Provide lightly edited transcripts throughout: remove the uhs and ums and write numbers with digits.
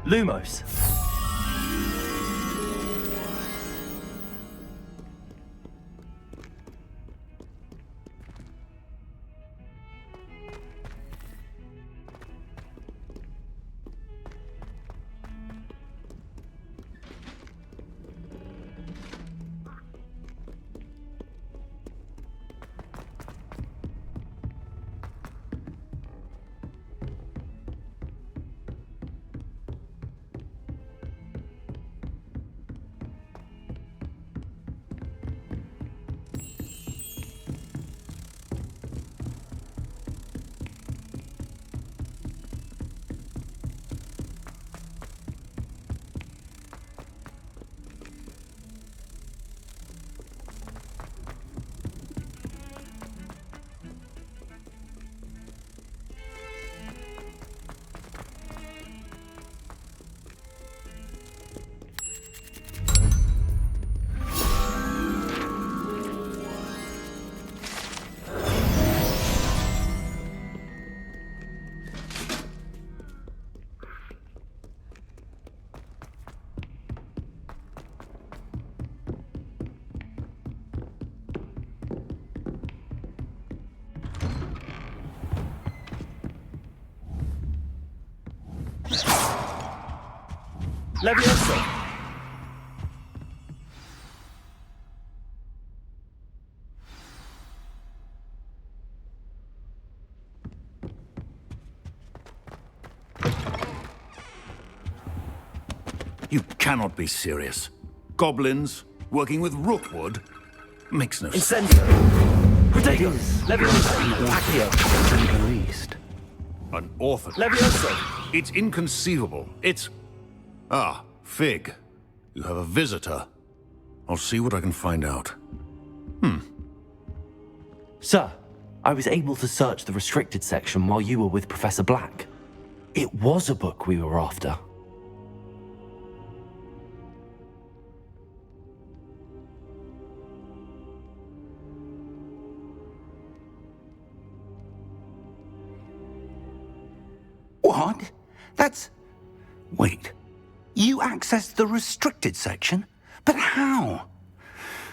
Lumos. Levioso. You cannot be serious. Goblins working with Rookwood makes no sense. Incendio. Protego. Levioso. Accio. At the least. An orphan. Levioso. It's inconceivable. It's... Ah, Fig. You have a visitor. I'll see what I can find out. Sir, I was able to search the restricted section while you were with Professor Black. It was a book we were after. What? That's... Wait. You accessed the restricted section? But how?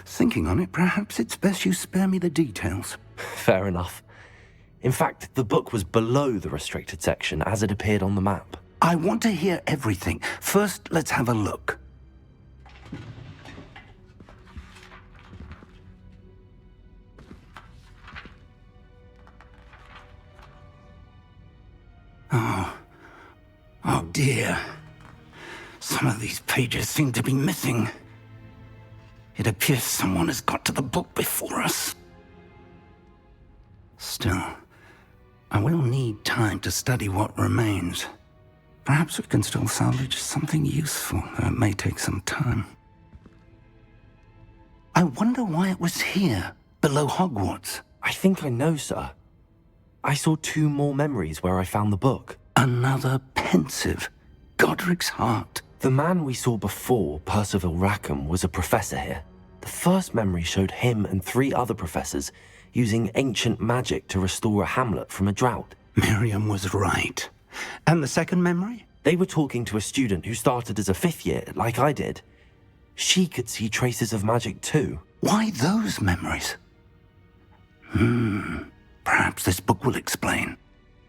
Thinking on it, perhaps it's best you spare me the details. Fair enough. In fact, the book was below the restricted section as it appeared on the map. I want to hear everything. First, let's have a look. Oh dear. Some of these pages seem to be missing. It appears someone has got to the book before us. Still, I will need time to study what remains. Perhaps we can still salvage something useful, though it may take some time. I wonder why it was here, below Hogwarts. I think I know, sir. I saw 2 more memories where I found the book. Another pensive. Godric's heart. The man we saw before, Percival Rackham, was a professor here. The first memory showed him and 3 other professors using ancient magic to restore a hamlet from a drought. Miriam was right. And the second memory? They were talking to a student who started as a 5th year, like I did. She could see traces of magic too. Why those memories? Perhaps this book will explain.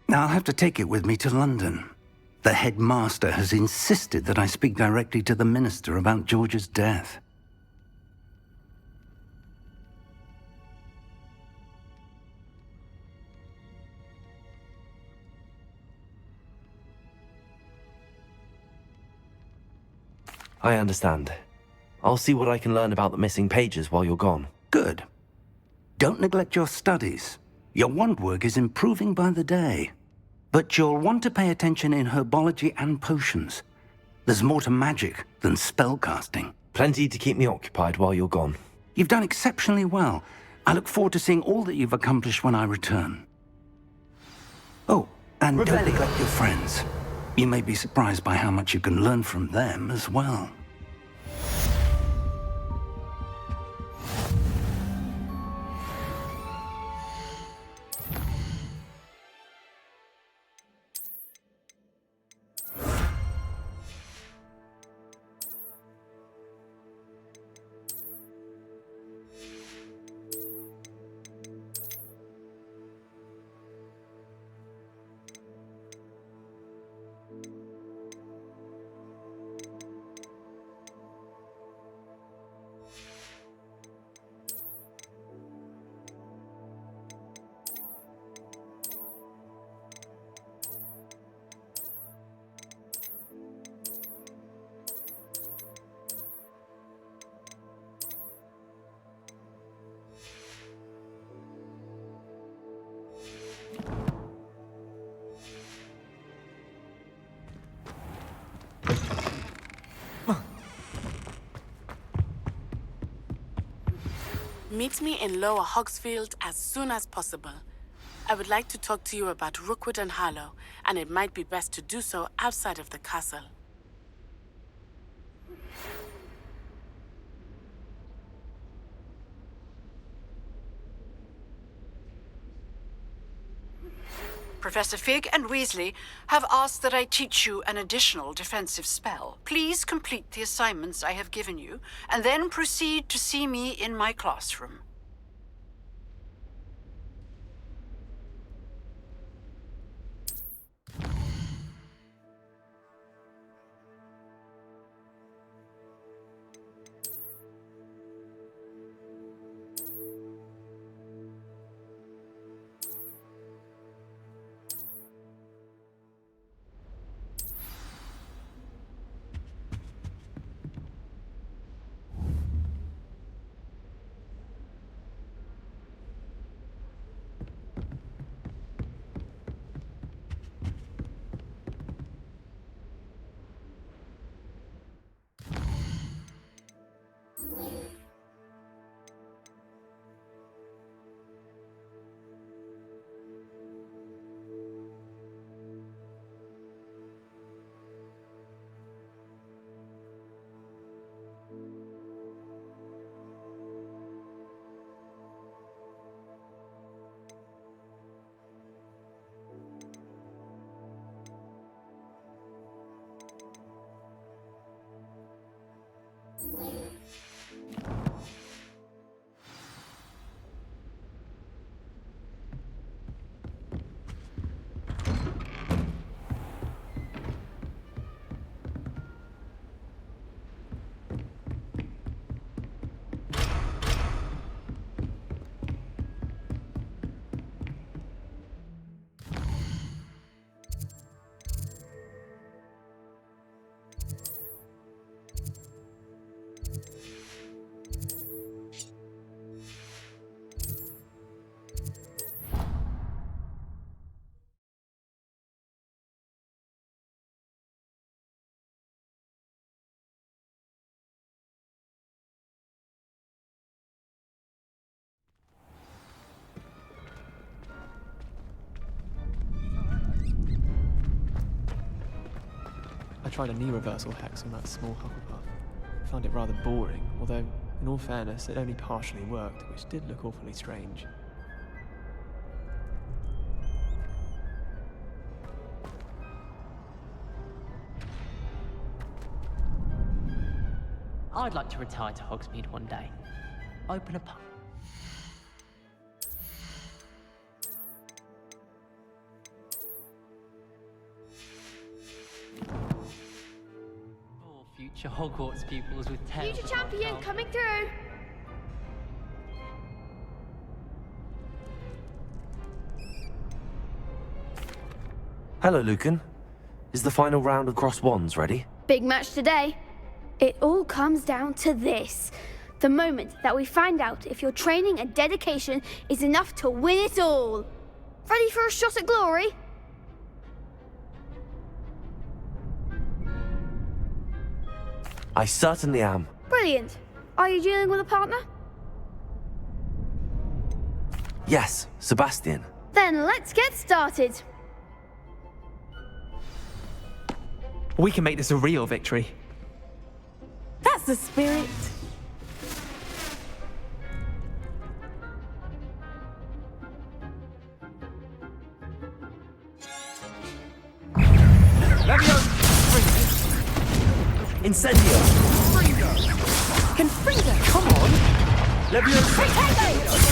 Now I'll have to take it with me to London. The headmaster has insisted that I speak directly to the minister about George's death. I understand. I'll see what I can learn about the missing pages while you're gone. Good. Don't neglect your studies. Your wand work is improving by the day. But you'll want to pay attention in herbology and potions. There's more to magic than spellcasting. Plenty to keep me occupied while you're gone. You've done exceptionally well. I look forward to seeing all that you've accomplished when I return. Oh, and don't neglect your friends. You may be surprised by how much you can learn from them as well. Meet me in Lower Hogsfield as soon as possible. I would like to talk to you about Rookwood and Harlow, and it might be best to do so outside of the castle. Professor Fig and Weasley have asked that I teach you an additional defensive spell. Please complete the assignments I have given you, and then proceed to see me in my classroom. I tried a knee reversal hex on that small Hufflepuff. I found it rather boring, although, in all fairness, it only partially worked, which did look awfully strange. I'd like to retire to Hogsmeade one day. Open a pub. For future Hogwarts pupils with tales Future of my champion childhood. coming through. Hello, Lucan. Is the final round of Cross Wands ready? Big match today. It all comes down to this. The moment that we find out if your training and dedication is enough to win it all. Ready for a shot at glory? I certainly am. Brilliant. Are you dealing with a partner? Yes, Sebastian. Then let's get started. We can make this a real victory. That's the spirit. Incendio! Confringo! Come on! Leviosa!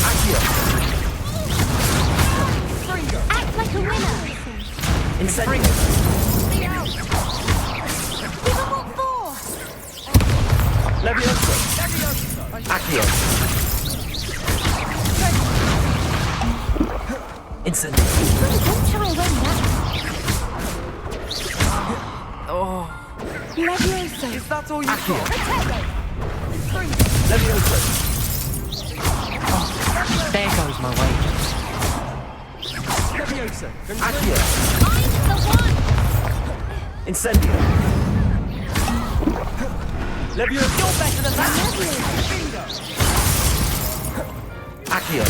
Accio! Act like a winner. Incendio! Give them what for. Leviosa! Accio! Incendio! Don't try and win that. Leviosa. Is that all you Accio! got? Leviosa! There goes my wages. Leviosa! Accio! I'm the one. Incendio! Leviosa! You're better than that! Accio.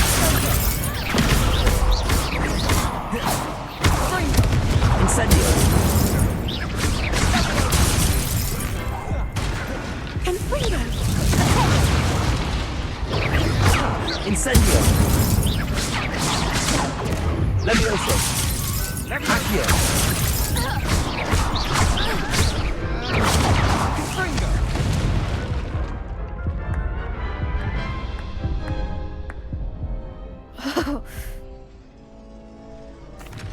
Incendio. Confringo! Incendio. Levioso. Accio.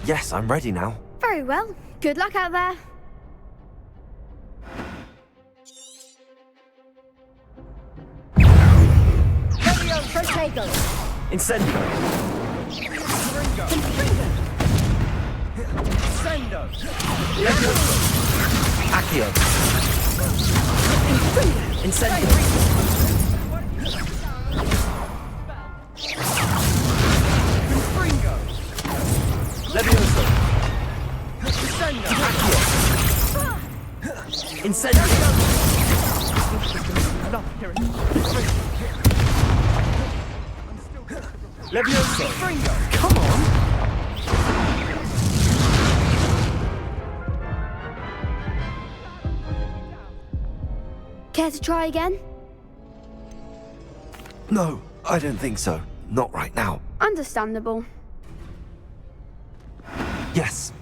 Yes, I'm ready now. Very well. Good luck out there. Levio Protego! Incendio. Confringo! Sendo. Levioso. Accio. Incendio. Levioso. Accio. Incendio. Levioso. Come on. Care to try again? No, I don't think so. Not right now. Understandable. Yes.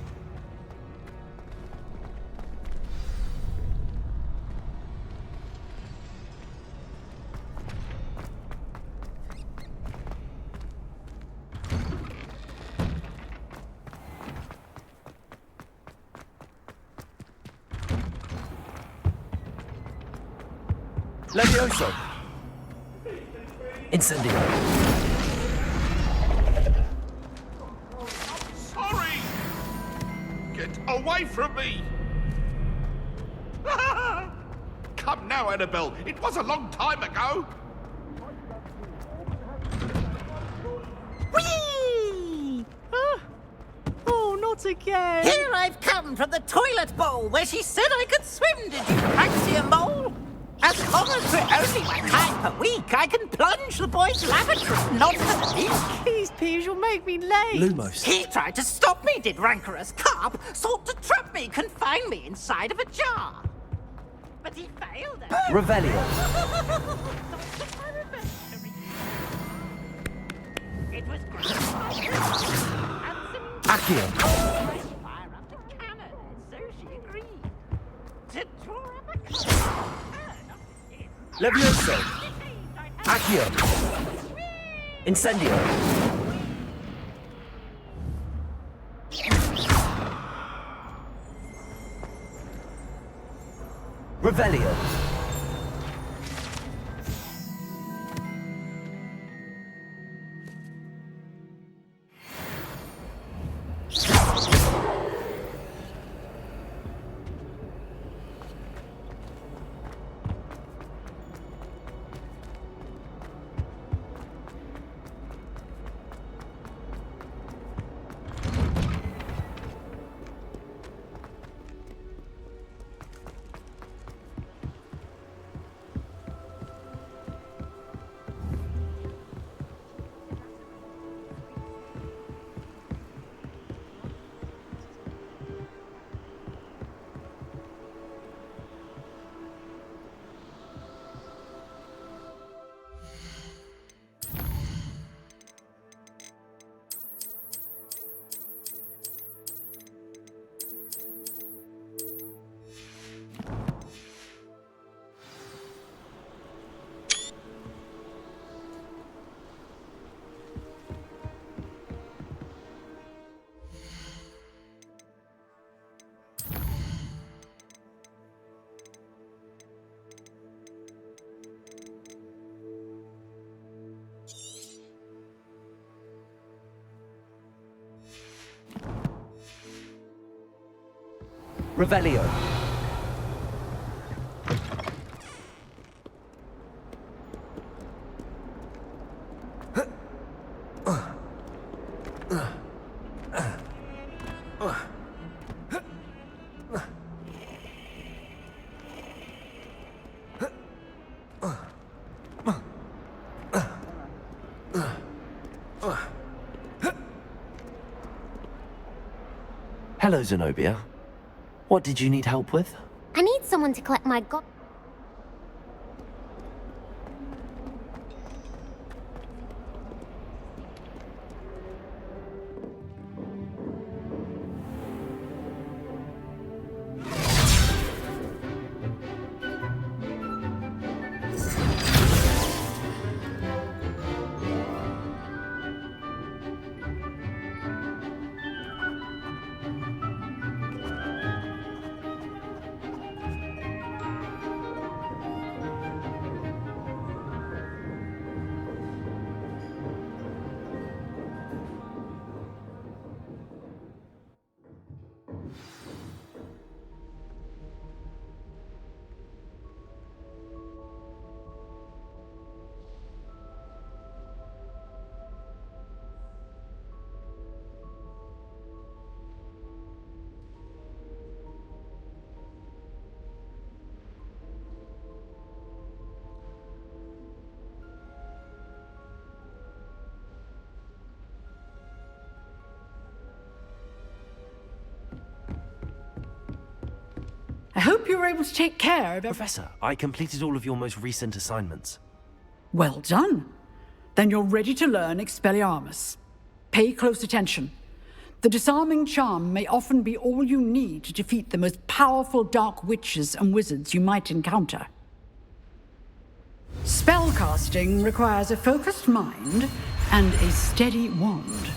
Levioso. Incendio. Sorry! Get away from me! Come now, Annabelle. It was a long time ago. Whee! Oh, not again! Here I've come from the toilet bowl where she said I could swim, did you fancy a mole? As long as we're only 1 time per week, I can plunge the boy's lavatory, not the leak. Please, Peeves, you'll make me late. Lumos. He tried to stop me, did rancorous carp, sought to trap me, confine me inside of a jar. But he failed us. Revelio. It was great. Accio. Fire up the cannon, and so she agreed. To draw up a card. Levioso. Accio. Incendio. Revelio. Revelio. Hello, Zenobia. What did you need help with? I need someone to collect my I hope you were able to take care of everything. Professor, I completed all of your most recent assignments. Well done. Then you're ready to learn Expelliarmus. Pay close attention. The disarming charm may often be all you need to defeat the most powerful dark witches and wizards you might encounter. Spellcasting requires a focused mind and a steady wand.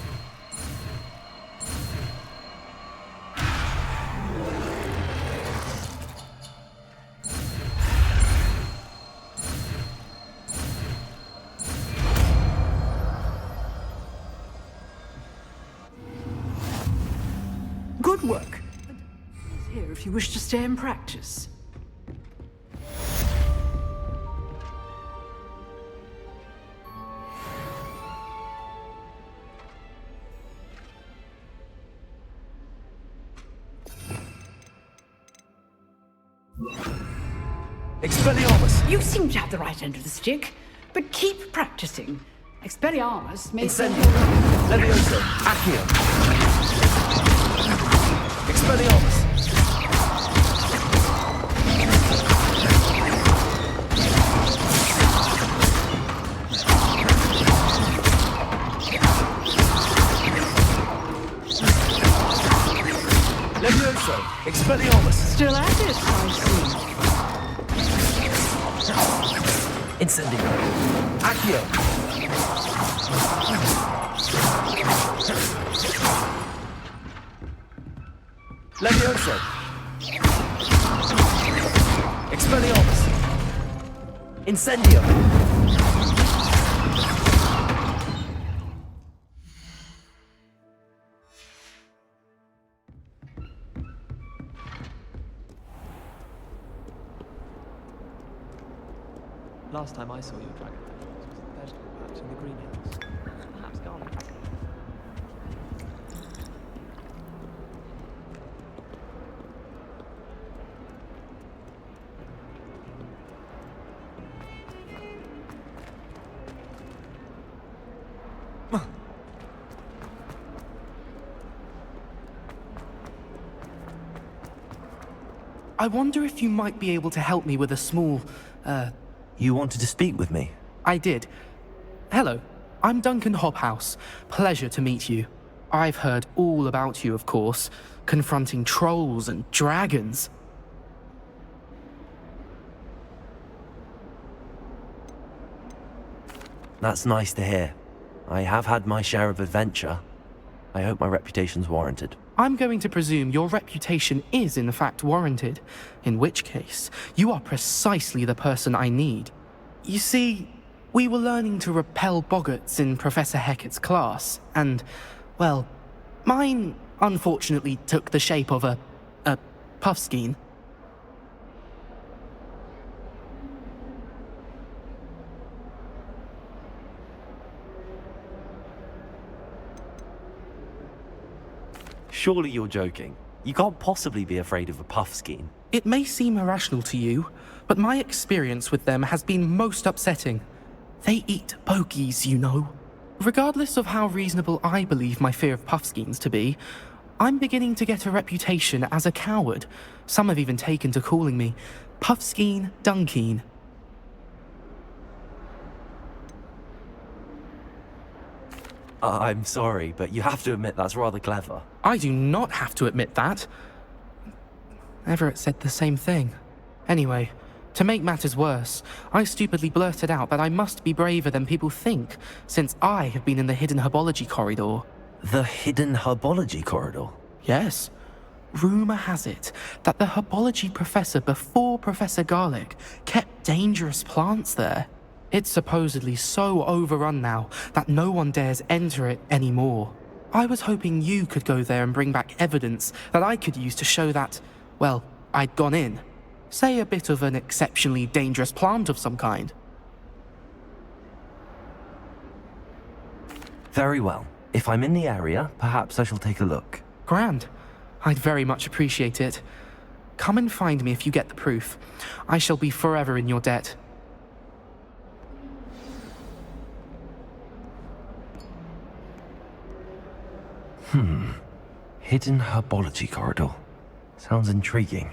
Good work. Here if you wish to stay and practice. Expelliarmus! You seem to have the right end of the stick, but keep practicing. Expelliarmus may... Incendio! Levioso! Accio! Expelliarmus! Levioso! Expelliarmus! Still at it, I see. Incendio! Accio! Levioso! Expelliarmus! Incendio! Last time I saw your dragon was the vegetable patch in the greenhouse. Perhaps gone. I wonder if you might be able to help me with a small, You wanted to speak with me? I did. Hello, I'm Duncan Hobhouse. Pleasure to meet you. I've heard all about you, of course, confronting trolls and dragons. That's nice to hear. I have had my share of adventure. I hope my reputation's warranted. I'm going to presume your reputation is in fact warranted, in which case, you are precisely the person I need. You see, we were learning to repel boggarts in Professor Hecat's class, and, well, mine unfortunately took the shape of a puffskein. Surely you're joking. You can't possibly be afraid of a puffskein. It may seem irrational to you, but my experience with them has been most upsetting. They eat bogies, you know. Regardless of how reasonable I believe my fear of puffskeins to be, I'm beginning to get a reputation as a coward. Some have even taken to calling me Puffskein Dunkeen. I'm sorry, but you have to admit that's rather clever. I do not have to admit that. Everett said the same thing. Anyway, to make matters worse, I stupidly blurted out that I must be braver than people think, since I have been in the hidden herbology corridor. The hidden herbology corridor? Yes. Rumour has it that the herbology professor before Professor Garlic kept dangerous plants there. It's supposedly so overrun now that no one dares enter it anymore. I was hoping you could go there and bring back evidence that I could use to show that, well, I'd gone in. Say a bit of an exceptionally dangerous plant of some kind. Very well. If I'm in the area, perhaps I shall take a look. Grand. I'd very much appreciate it. Come and find me if you get the proof. I shall be forever in your debt. Hidden herbology corridor. Sounds intriguing.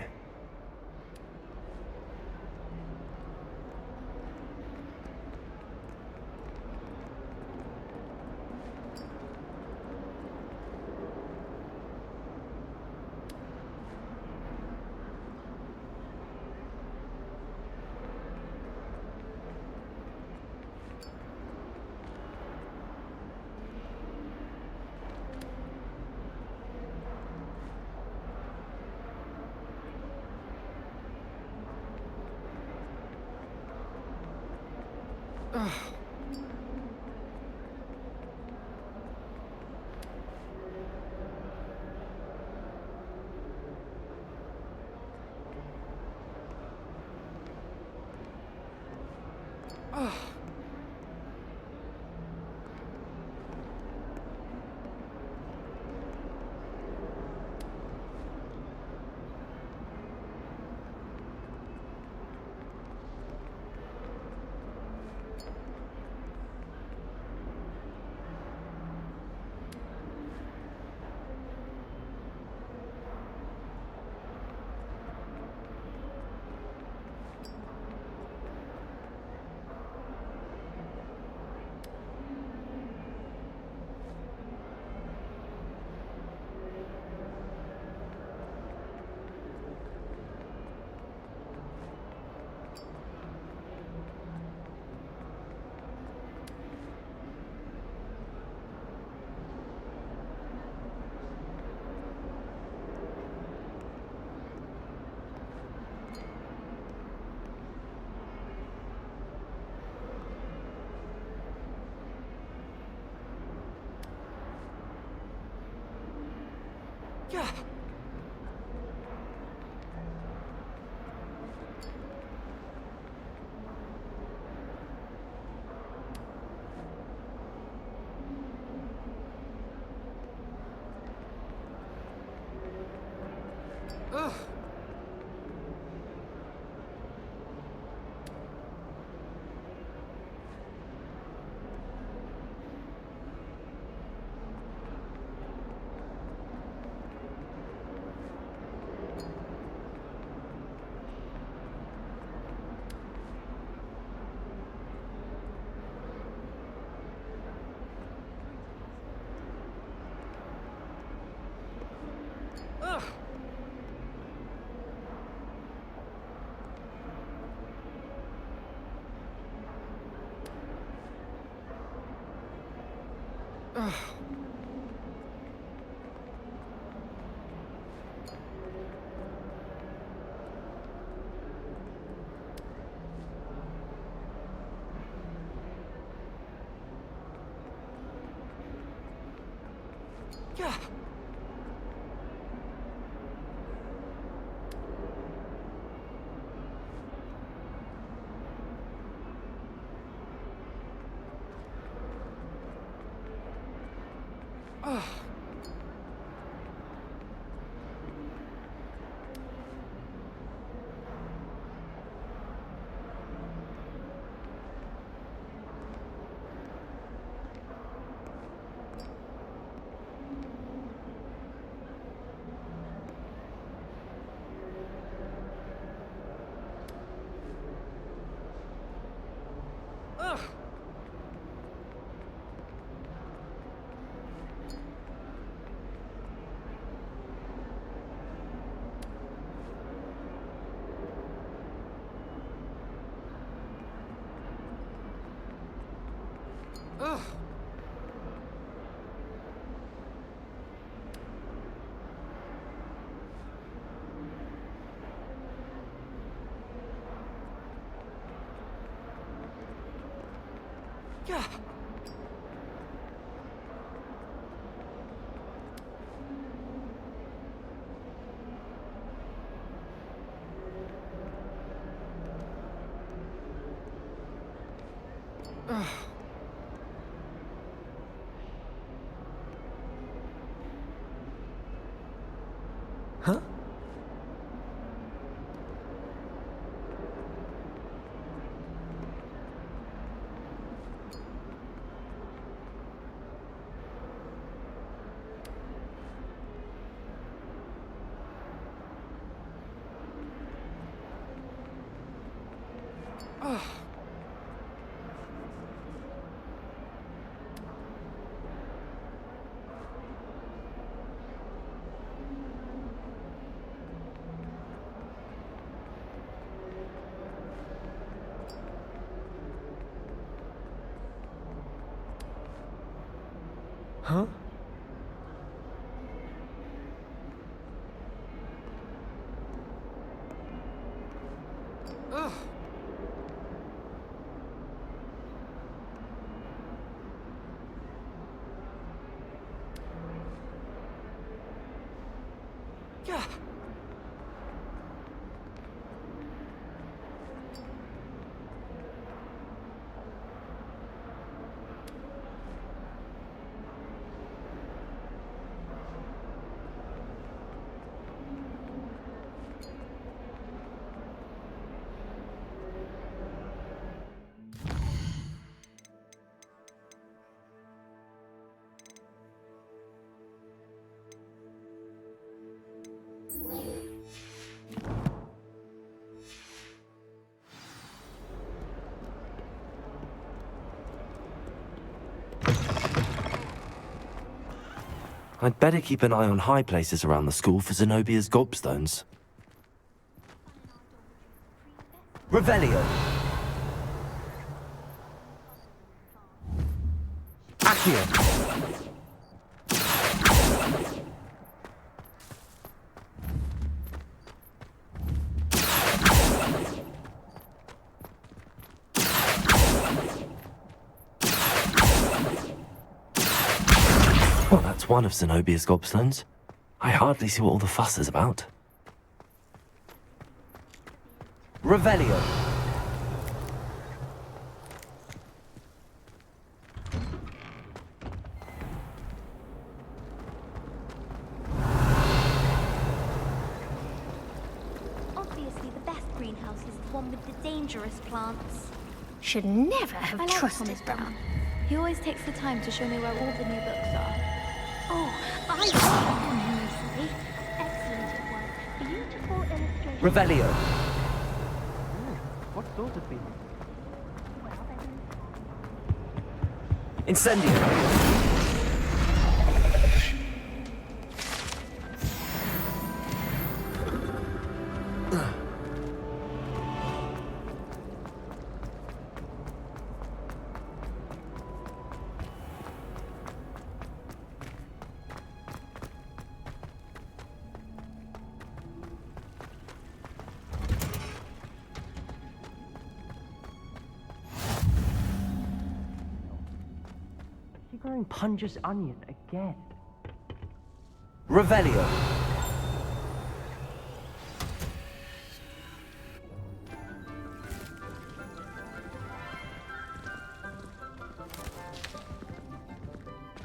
Huh? Huh? I'd better keep an eye on high places around the school for Zenobia's gobstones. Revelio. Accio. Well, that's one of Zenobia's gobstones. I hardly see what all the fuss is about. Revelio. Obviously, the best greenhouse is the one with the dangerous plants. Should never have I like trusted Thomas them. Brown. He always takes the time to show me where all the new books are. Oh, I read them recently. Excellent at work. Beautiful illustrations. Revelio. What sort of people? Incendio. Growing Punja's onion again. Revelio.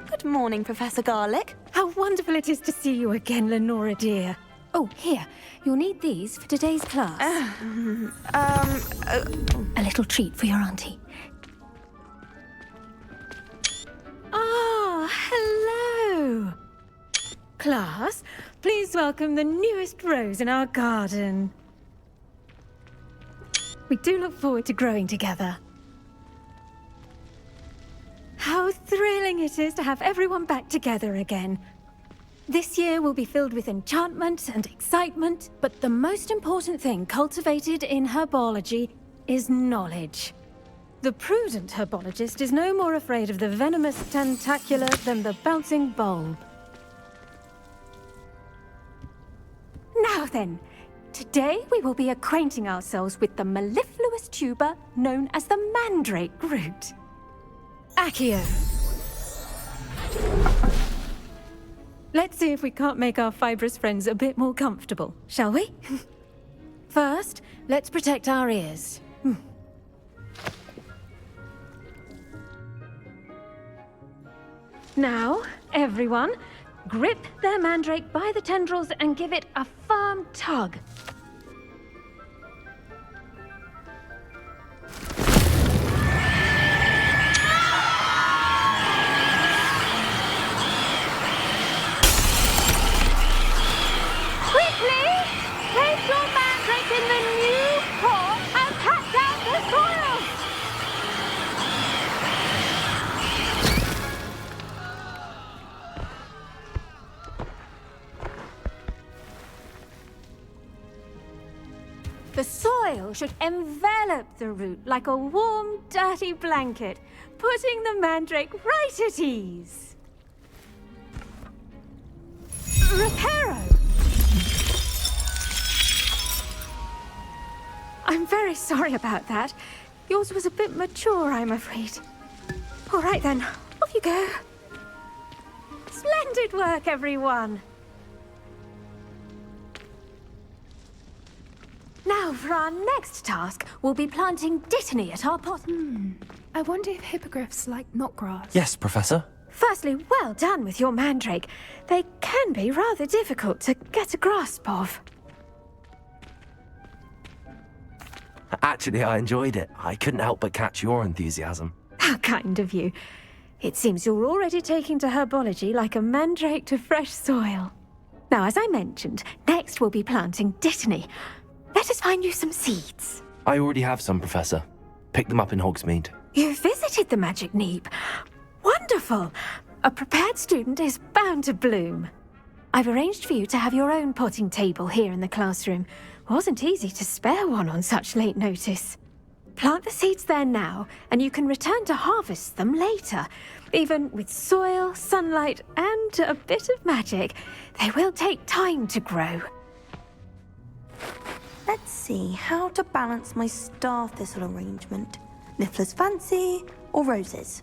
Good morning, Professor Garlick. How wonderful it is to see you again, Lenora dear. Oh, here. You'll need these for today's class. A little treat for your auntie. Ah, hello. Class, please welcome the newest rose in our garden. We do look forward to growing together. How thrilling it is to have everyone back together again. This year will be filled with enchantment and excitement, but the most important thing cultivated in herbology is knowledge. The prudent herbologist is no more afraid of the venomous tentacular than the bouncing bulb. Now then, today we will be acquainting ourselves with the mellifluous tuber known as the mandrake root. Accio. Let's see if we can't make our fibrous friends a bit more comfortable, shall we? First, let's protect our ears. Now, everyone, grip their mandrake by the tendrils and give it a firm tug. Quickly, place your mandrake in the new pot and pat down the soil. The soil should envelop the root like a warm, dirty blanket, putting the mandrake right at ease. Reparo! I'm very sorry about that. Yours was a bit mature, I'm afraid. All right then, off you go. Splendid work, everyone. Now, for our next task, we'll be planting dittany at our pot. I wonder if hippogriffs like knotgrass. Yes, Professor. Firstly, well done with your mandrake. They can be rather difficult to get a grasp of. Actually, I enjoyed it. I couldn't help but catch your enthusiasm. How kind of you. It seems you're already taking to herbology like a mandrake to fresh soil. Now, as I mentioned, next we'll be planting dittany. Let us find you some seeds. I already have some, Professor. Picked them up in Hogsmeade. You visited the Magic Neep. Wonderful! A prepared student is bound to bloom. I've arranged for you to have your own potting table here in the classroom. Wasn't easy to spare one on such late notice. Plant the seeds there now, and you can return to harvest them later. Even with soil, sunlight, and a bit of magic, they will take time to grow. Let's see how to balance my star thistle arrangement. Niffler's fancy or roses?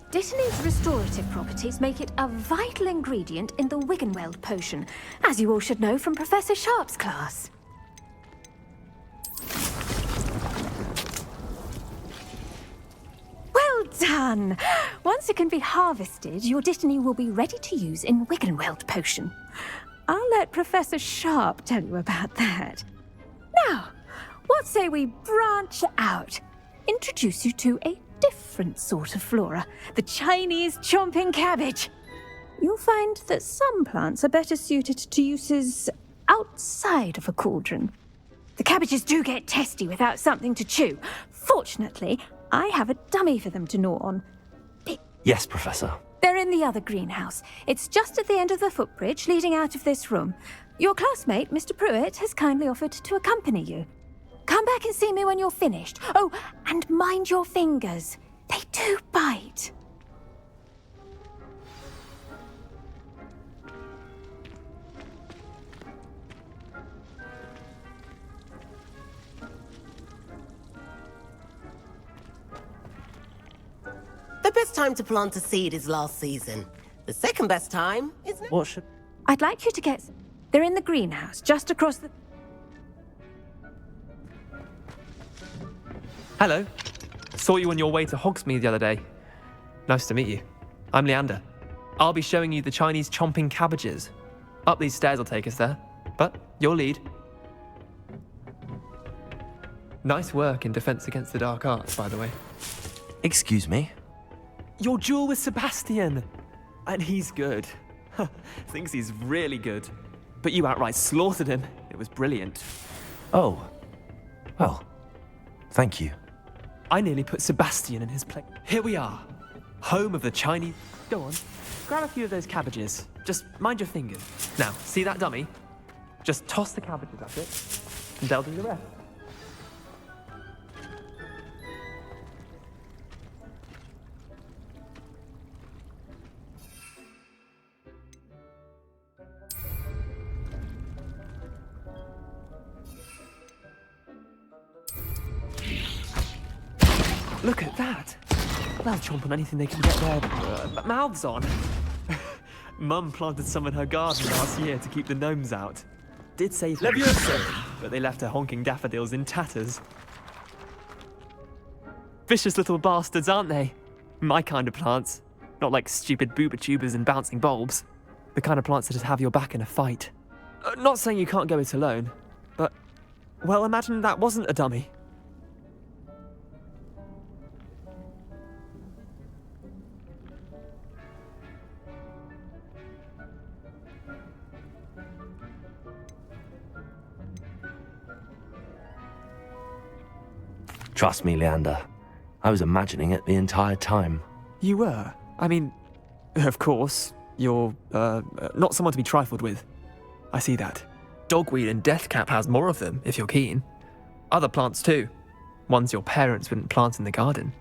Dittany's restorative properties make it a vital ingredient in the Wiggenweld potion, as you all should know from Professor Sharp's class. Well done! Once it can be harvested, your dittany will be ready to use in Wiggenweld potion. I'll let Professor Sharp tell you about that. Now, what say we branch out? Introduce you to a different sort of flora, the Chinese chomping cabbage. You'll find that some plants are better suited to uses outside of a cauldron. The cabbages do get testy without something to chew. Fortunately, I have a dummy for them to gnaw on. Yes, Professor. They're in the other greenhouse. It's just at the end of the footbridge leading out of this room. Your classmate, Mr. Pruitt, has kindly offered to accompany you. Come back and see me when you're finished. Oh, and mind your fingers. They do bite. The best time to plant a seed is last season. The second best time is now. What should... I'd like you to get... They're in the greenhouse, just across the... Hello. Saw you on your way to Hogsmeade the other day. Nice to meet you. I'm Leander. I'll be showing you the Chinese chomping cabbages. Up these stairs will take us there. But your lead. Nice work in Defense Against the Dark Arts, by the way. Excuse me? Your duel with Sebastian. And he's good. Thinks he's really good. But you outright slaughtered him. It was brilliant. Oh. Well, thank you. I nearly put Sebastian in his place. Here we are. Home of the Chinese... Go on. Grab a few of those cabbages. Just mind your fingers. Now, see that dummy? Just toss the cabbages at it, and they'll do the rest. Look at that. They'll chomp on anything they can get their mouths on. Mum planted some in her garden last year to keep the gnomes out. Did save her, but they left her honking daffodils in tatters. Vicious little bastards, aren't they? My kind of plants. Not like stupid booba tubers and bouncing bulbs. The kind of plants that just have your back in a fight. Not saying you can't go it alone, but, well, imagine that wasn't a dummy. Trust me, Leander. I was imagining it the entire time. You were? I mean, of course, you're, not someone to be trifled with. I see that. Dogweed and deathcap has more of them, if you're keen. Other plants too. Ones your parents wouldn't plant in the garden.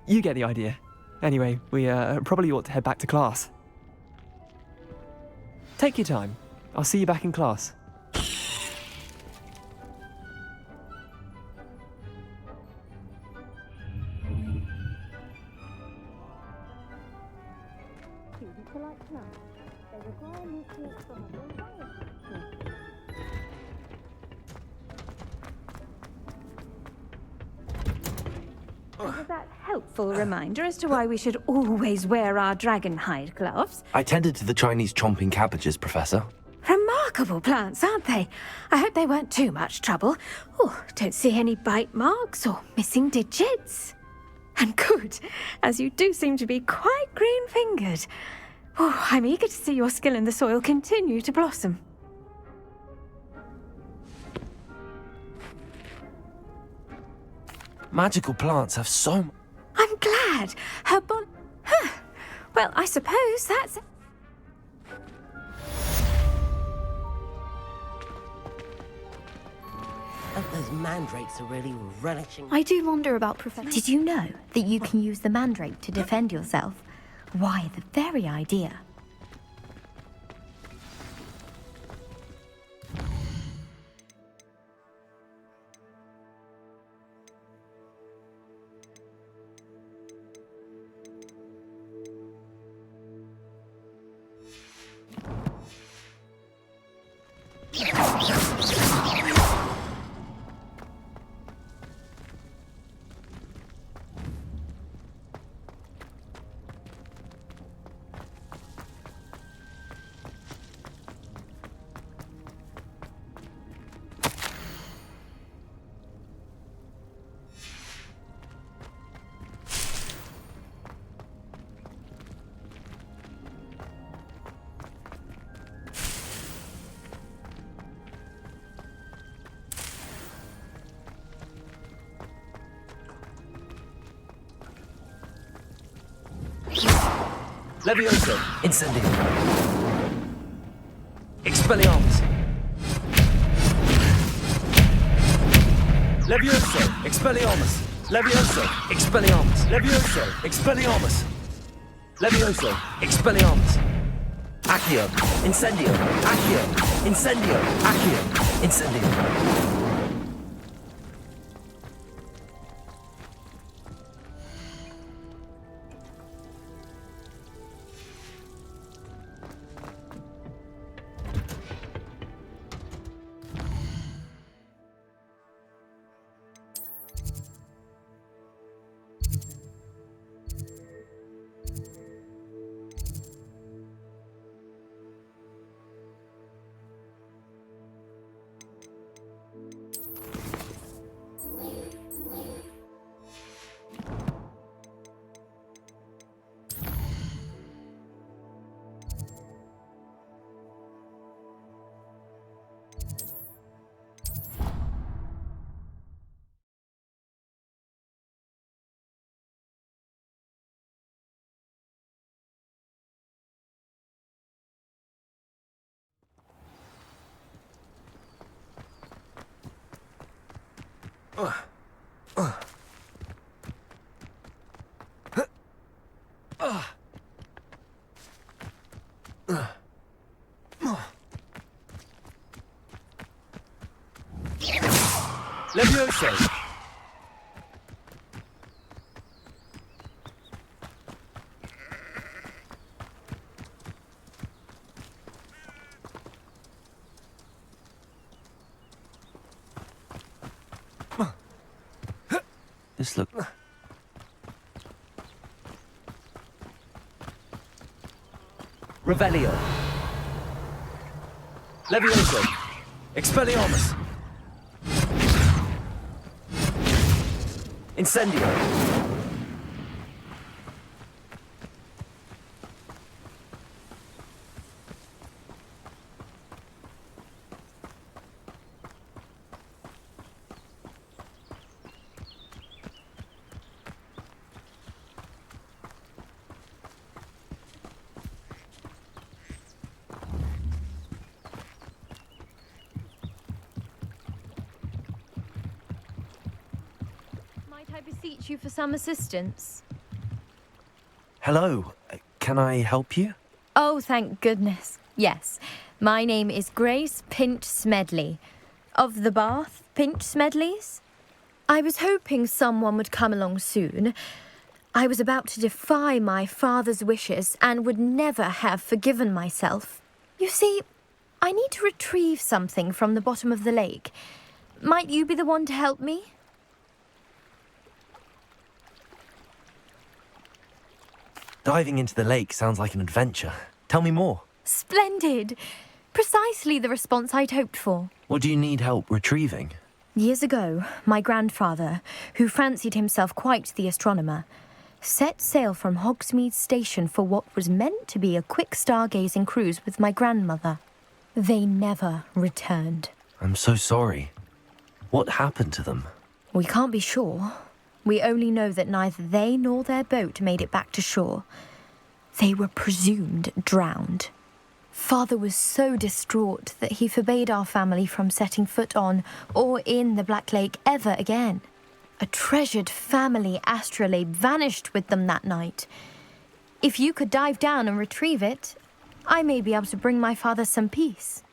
You get the idea. Anyway, we probably ought to head back to class. Take your time. I'll see you back in class. Was that helpful reminder as to why we should always wear our dragon hide gloves? I tended to the Chinese chomping cabbages, Professor. Remarkable plants, aren't they? I hope they weren't too much trouble. Oh, don't see any bite marks or missing digits. And good, as you do seem to be quite green-fingered. Oh, I'm eager to see your skill in the soil continue to blossom. Magical plants have so much. I'm glad. Her Huh. Well, I suppose that's... Those mandrakes are really relishing. I do wonder about Professor... Did you know that you can use the mandrake to defend yourself? Why, the very idea. Levioso, Incendio. Expelliarmus. Levioso, Expelliarmus. Levioso, Expelliarmus. Levioso, Expelliarmus. Levioso, Expelliarmus. Accio, Incendio. Accio, Incendio. Accio, Incendio. Levioso. This look... Revelio. Levioso. Expelliarmus. Incendio. Might I beseech you for some assistance? Hello, can I help you? Oh, thank goodness. Yes. My name is Grace Pinch Smedley. Of the Bath Pinch Smedleys? I was hoping someone would come along soon. I was about to defy my father's wishes and would never have forgiven myself. You see, I need to retrieve something from the bottom of the lake. Might you be the one to help me? Diving into the lake sounds like an adventure. Tell me more. Splendid! Precisely the response I'd hoped for. What do you need help retrieving? Years ago, my grandfather, who fancied himself quite the astronomer, set sail from Hogsmeade Station for what was meant to be a quick stargazing cruise with my grandmother. They never returned. I'm so sorry. What happened to them? We can't be sure. We only know that neither they nor their boat made it back to shore. They were presumed drowned. Father was so distraught that he forbade our family from setting foot on or in the Black Lake ever again. A treasured family astrolabe vanished with them that night. If you could dive down and retrieve it, I may be able to bring my father some peace.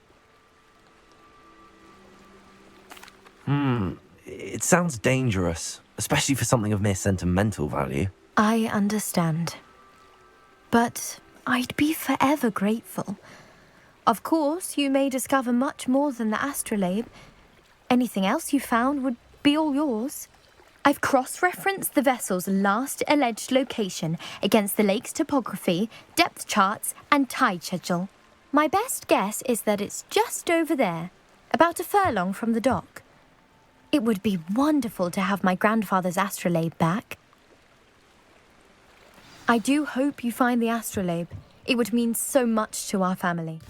It sounds dangerous, especially for something of mere sentimental value. I understand. But I'd be forever grateful. Of course, you may discover much more than the astrolabe. Anything else you found would be all yours. I've cross-referenced the vessel's last alleged location against the lake's topography, depth charts, and tide schedule. My best guess is that it's just over there, about a furlong from the dock. It would be wonderful to have my grandfather's astrolabe back. I do hope you find the astrolabe. It would mean so much to our family.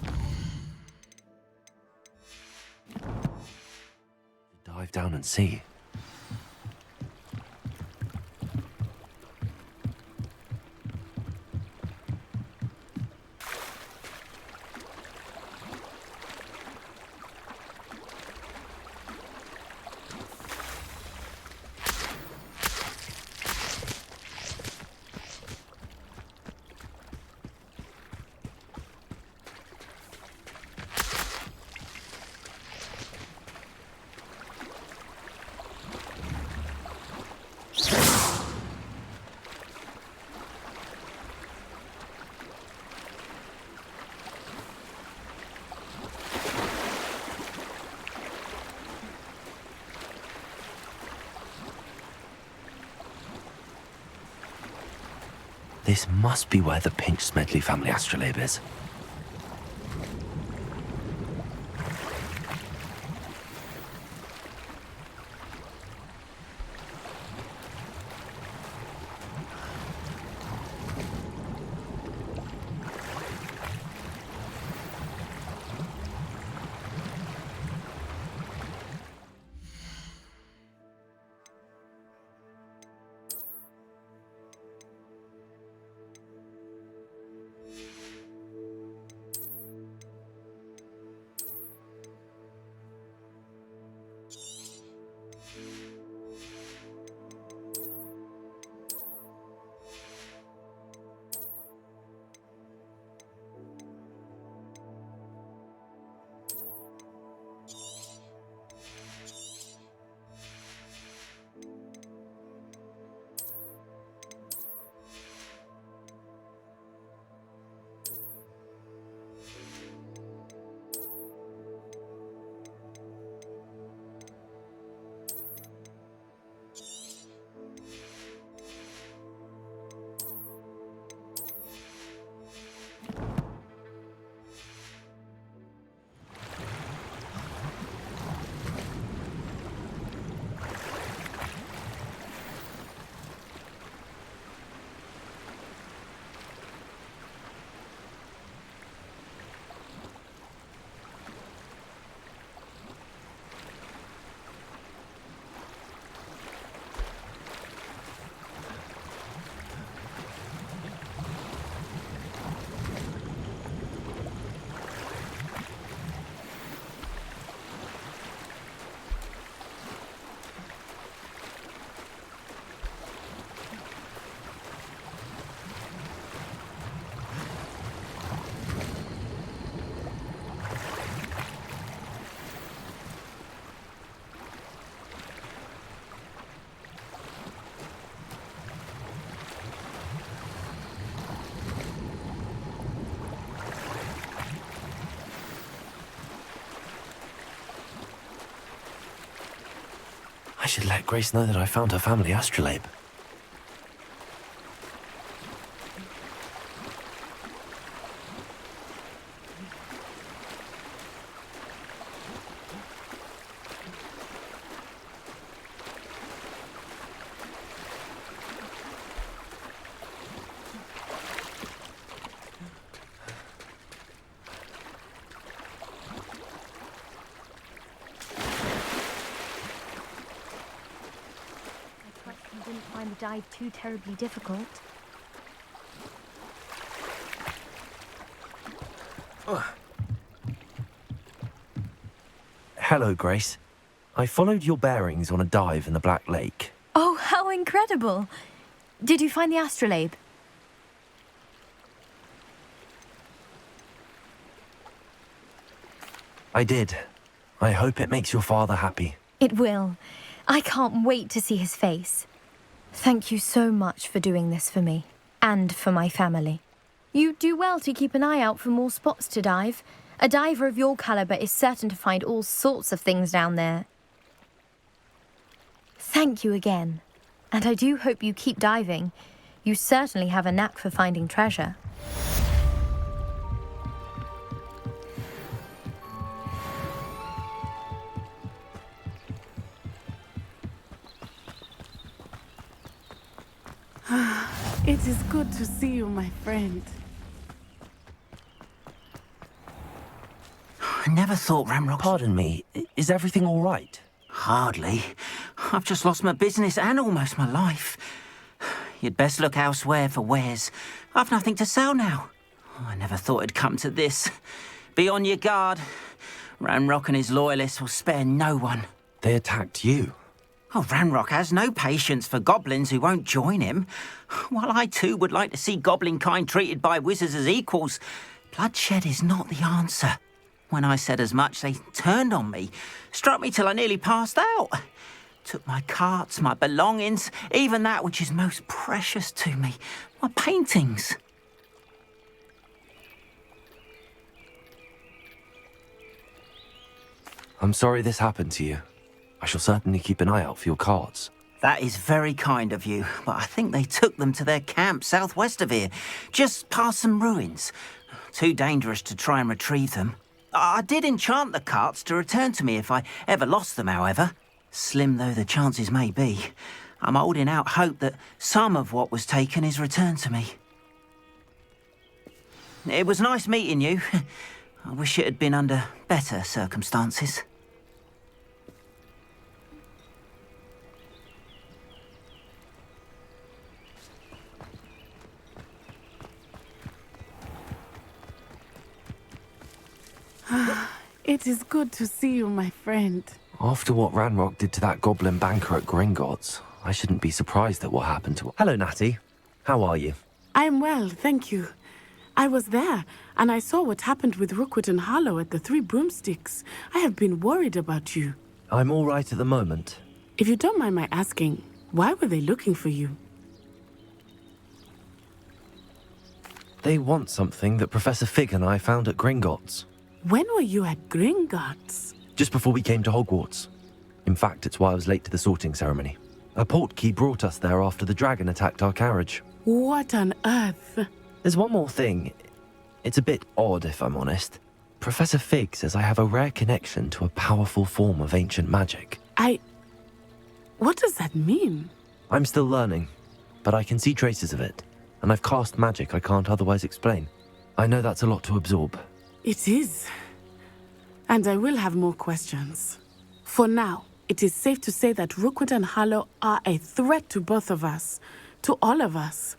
Dive down and see. This must be where the Pinch Smedley family astrolabe is. I should let Grace know that I found her family astrolabe. You didn't find the dive too terribly difficult. Hello, Grace. I followed your bearings on a dive in the Black Lake. Oh, how incredible! Did you find the astrolabe? I did. I hope it makes your father happy. It will. I can't wait to see his face. Thank you so much for doing this for me, and for my family. You do well to keep an eye out for more spots to dive. A diver of your caliber is certain to find all sorts of things down there. Thank you again. And I do hope you keep diving. You certainly have a knack for finding treasure. It is good to see you, my friend. I never thought Ramrock... Pardon me, is everything all right? Hardly. I've just lost my business and almost my life. You'd best look elsewhere for wares. I've nothing to sell now. I never thought it'd come to this. Be on your guard. Ramrock and his loyalists will spare no one. They attacked you. Oh, Ranrock has no patience for goblins who won't join him. While I too would like to see goblin kind treated by wizards as equals, bloodshed is not the answer. When I said as much, they turned on me, struck me till I nearly passed out. Took my carts, my belongings, even that which is most precious to me, my paintings. I'm sorry this happened to you. I shall certainly keep an eye out for your cards. That is very kind of you, but I think they took them to their camp southwest of here, just past some ruins. Too dangerous to try and retrieve them. I did enchant the carts to return to me if I ever lost them, however. Slim though the chances may be, I'm holding out hope that some of what was taken is returned to me. It was nice meeting you. I wish it had been under better circumstances. It is good to see you, my friend. After what Ranrock did to that goblin banker at Gringotts, I shouldn't be surprised at what happened to her. Hello, Natty. How are you? I'm well, thank you. I was there, and I saw what happened with Rookwood and Harlow at the Three Broomsticks. I have been worried about you. I'm all right at the moment. If you don't mind my asking, why were they looking for you? They want something that Professor Fig and I found at Gringotts. When were you at Gringotts? Just before we came to Hogwarts. In fact, it's why I was late to the sorting ceremony. A portkey brought us there after the dragon attacked our carriage. What on earth? There's one more thing. It's a bit odd, if I'm honest. Professor Fig says I have a rare connection to a powerful form of ancient magic. What does that mean? I'm still learning, but I can see traces of it, and I've cast magic I can't otherwise explain. I know that's a lot to absorb. It is. And I will have more questions. For now, it is safe to say that Rookwood and Harlow are a threat to both of us, to all of us.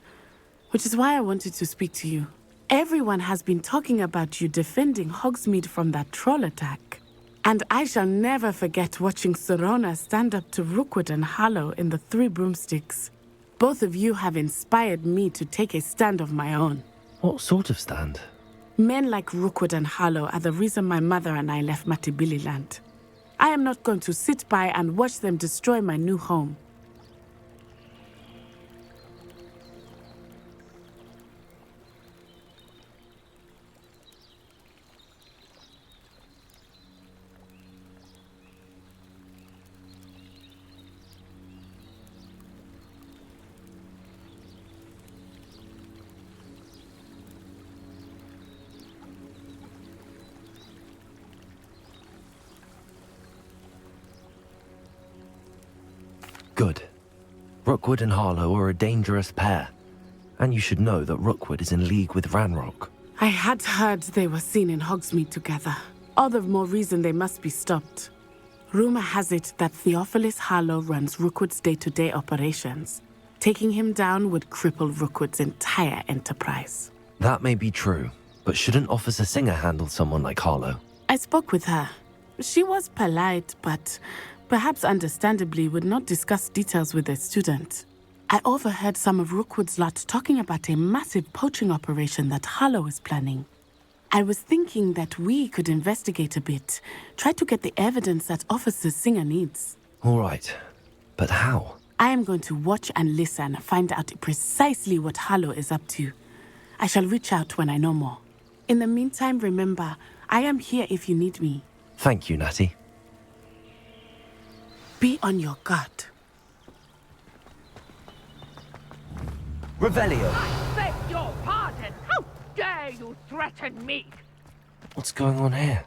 Which is why I wanted to speak to you. Everyone has been talking about you defending Hogsmeade from that troll attack. And I shall never forget watching Serona stand up to Rookwood and Harlow in the Three Broomsticks. Both of you have inspired me to take a stand of my own. What sort of stand? Men like Rookwood and Harlow are the reason my mother and I left Matabeleland. I am not going to sit by and watch them destroy my new home. Good. Rookwood and Harlow are a dangerous pair. And you should know that Rookwood is in league with Ranrock. I had heard they were seen in Hogsmeade together. All the more reason they must be stopped. Rumor has it that Theophilus Harlow runs Rookwood's day-to-day operations. Taking him down would cripple Rookwood's entire enterprise. That may be true, but shouldn't Officer Singer handle someone like Harlow? I spoke with her. She was polite, but perhaps understandably would not discuss details with a student. I overheard some of Rookwood's lot talking about a massive poaching operation that Harlow is planning. I was thinking that we could investigate a bit, try to get the evidence that Officer Singer needs. All right, but how? I am going to watch and listen, find out precisely what Harlow is up to. I shall reach out when I know more. In the meantime, remember, I am here if you need me. Thank you, Natty. Be on your guard. Revelio! I beg your pardon! How dare you threaten me? What's going on here?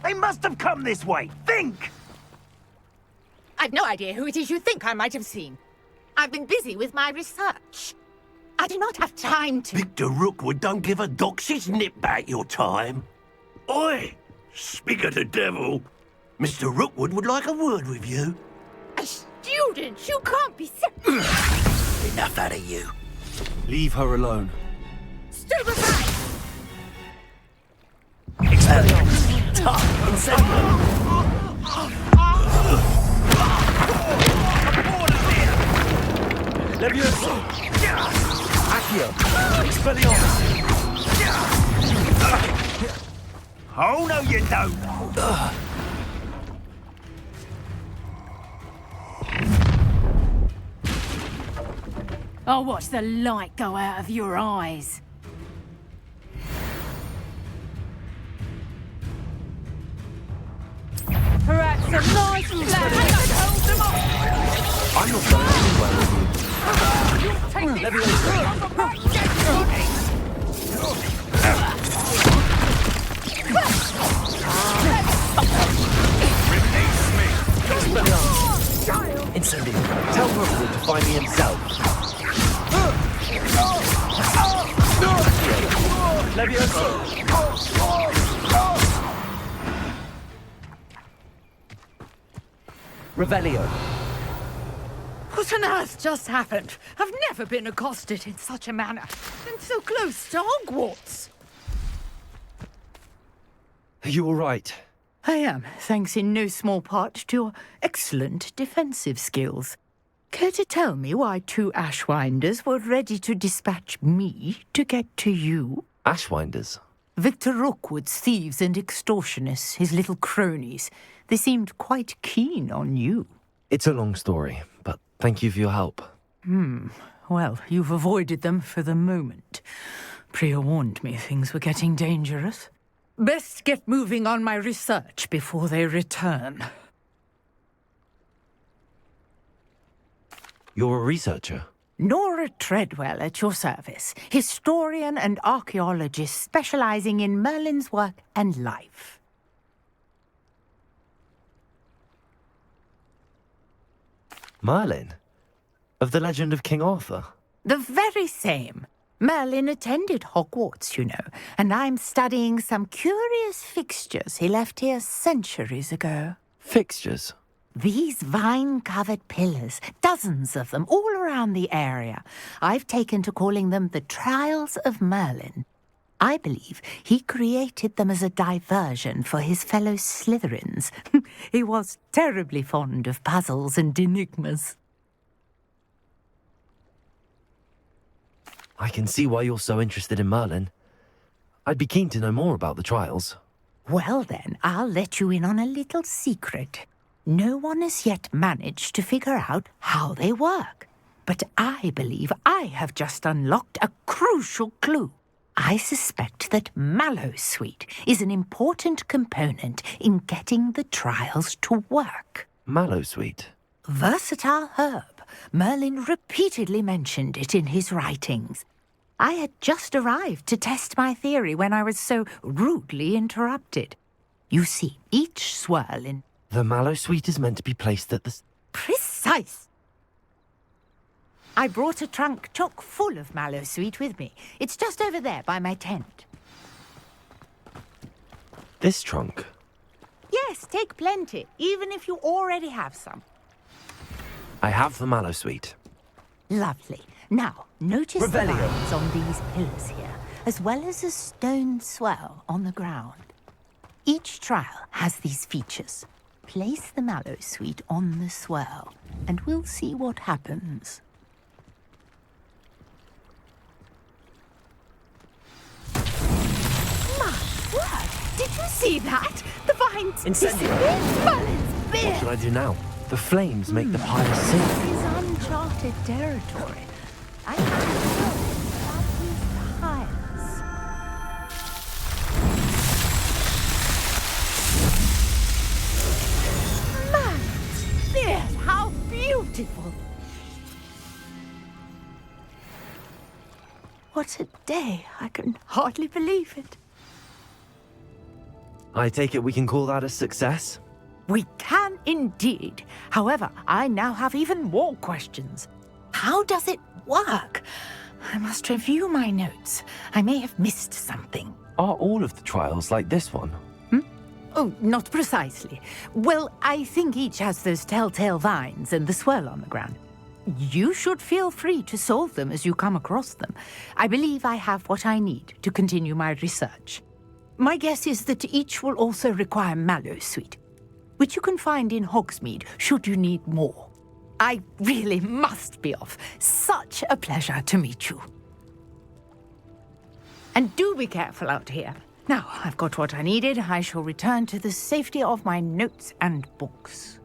They must have come this way. Think! I've no idea who it is you think I might have seen. I've been busy with my research. I do not have time to... Victor Rookwood don't give a doxy's nip back your time. Oi! Speak of the devil. Mr. Rookwood would like a word with you. A student? You can't be... Enough out of you. Leave her alone. Stand aside! Tough and simple. Levioso! Accio! Expelliarmus! Oh, no, you don't. I'll watch the light go out of your eyes. Perhaps a nice flag could hold them off. I'm not going anywhere with you. Incendio, tell Rookwood to find me himself. Revelio. What on earth just happened? I've never been accosted in such a manner. And so close to Hogwarts. Are you all right? I am, thanks in no small part to your excellent defensive skills. Care to tell me why two Ashwinders were ready to dispatch me to get to you? Ashwinders? Victor Rookwood's thieves and extortionists, his little cronies. They seemed quite keen on you. It's a long story, but thank you for your help. Well, you've avoided them for the moment. Priya warned me things were getting dangerous. Best get moving on my research before they return. You're a researcher? Nora Treadwell at your service, historian and archaeologist specializing in Merlin's work and life. Merlin? Of the legend of King Arthur? The very same. Merlin attended Hogwarts, you know, and I'm studying some curious fixtures he left here centuries ago. Fixtures? These vine-covered pillars, dozens of them, all around the area. I've taken to calling them the Trials of Merlin. I believe he created them as a diversion for his fellow Slytherins. He was terribly fond of puzzles and enigmas. I can see why you're so interested in Merlin. I'd be keen to know more about the trials. Well then, I'll let you in on a little secret. No one has yet managed to figure out how they work. But I believe I have just unlocked a crucial clue. I suspect that Mallowsweet is an important component in getting the trials to work. Mallowsweet? Versatile herb, Merlin repeatedly mentioned it in his writings. I had just arrived to test my theory when I was so rudely interrupted. You see, each swirl in... The mallow sweet is meant to be placed at the... Precise! I brought a trunk chock full of mallow sweet with me. It's just over there by my tent. This trunk? Yes, take plenty, even if you already have some. I have the mallow sweet. Lovely. Now, notice Revelio. the lines on these pillars here, as well as a stone swirl on the ground. Each trial has these features. Place the mallow sweet on the swirl, and we'll see what happens. My word! Did you see that? The vines... Incendio! Merlin's beard! What should I do now? The flames make the pyre sing. This is uncharted territory. I can't go without these pyres. Merlin's beard! How beautiful! What a day! I can hardly believe it. I take it we can call that a success? We can indeed. However, I now have even more questions. How does it work? I must review my notes. I may have missed something. Are all of the trials like this one? Oh, not precisely. Well, I think each has those telltale vines and the swirl on the ground. You should feel free to solve them as you come across them. I believe I have what I need to continue my research. My guess is that each will also require mallow sweet, which you can find in Hogsmeade should you need more. I really must be off. Such a pleasure to meet you. And do be careful out here. Now, I've got what I needed. I shall return to the safety of my notes and books.